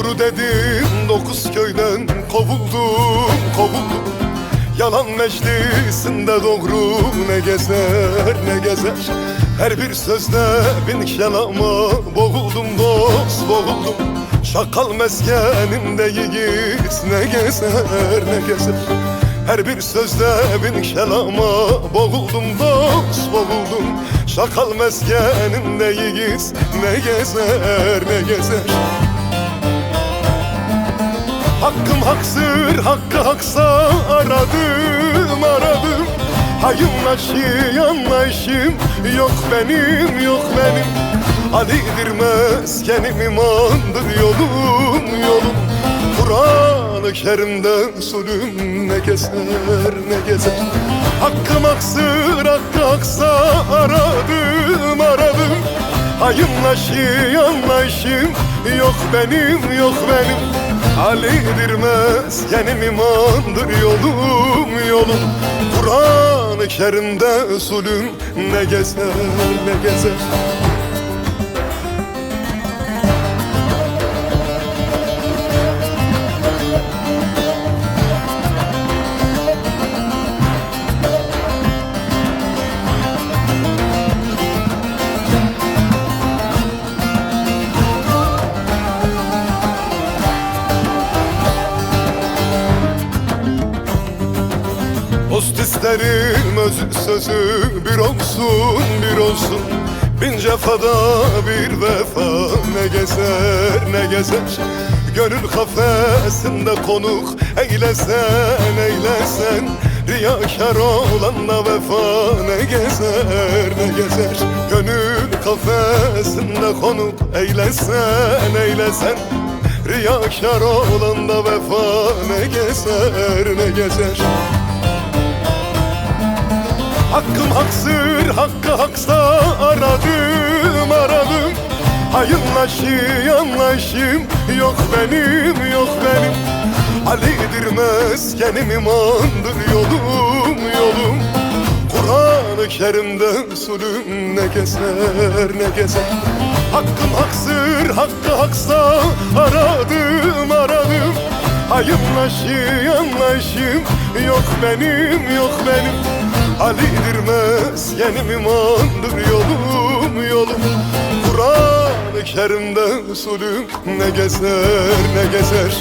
Doğru dedim, 9 köyden kovuldum, kovuldum. Yalan meclisinde doğru ne gezer, ne gezer. Her bir sözde bin kelama boğuldum dost, boğuldum. Şakal meskeninde yiğit ne gezer, ne gezer. Her bir sözde bin kelama boğuldum dost, boğuldum. Şakal meskeninde yiğit ne gezer, ne gezer. Hakkım haksır, hakkı haksa aradım, aradım. Hayınlaşı yanlayışım yok benim, yok benim. Ali'dir meskenim, imandır yolum, yolum. Kur'an-ı Kerim'de usulüm ne gezer, ne gezer. Hakkım haksır, hakkı haksa aradım, aradım. Hayınlaşı yanlayışım yok benim, yok benim. Ali'dir meskenim, imandır yolum, yolum. Kur'an-ı Kerim'de usulüm ne gezer, ne gezer. Dost isterim özü sözü bir olsun, bir olsun. Bin cefada bir vefa ne gezer, ne gezer. Gönül kafesinde konuk eylesen, eylesen. Riyakar olanla vefa ne gezer, ne gezer. Gönül kafesinde konuk eylesen, eylesen. Riyakar olanla vefa ne gezer, ne gezer. Hakkım haksır, hakkı haksa aradım, aradım. Hayınlaşı yanlayışım yok benim, yok benim. Ali'dir meskenim, imandır yolum, yolum. Kur'an-ı Kerim'de usulüm ne gezer, ne gezer. Hakkım haksır, hakkı haksa aradım, aradım. Hayınlaşı yanlayışım yok benim, yok benim. Ali'dir meskenim, imandır yolum, yolum. Kur'an-ı Kerim'de usulüm ne gezer, ne gezer.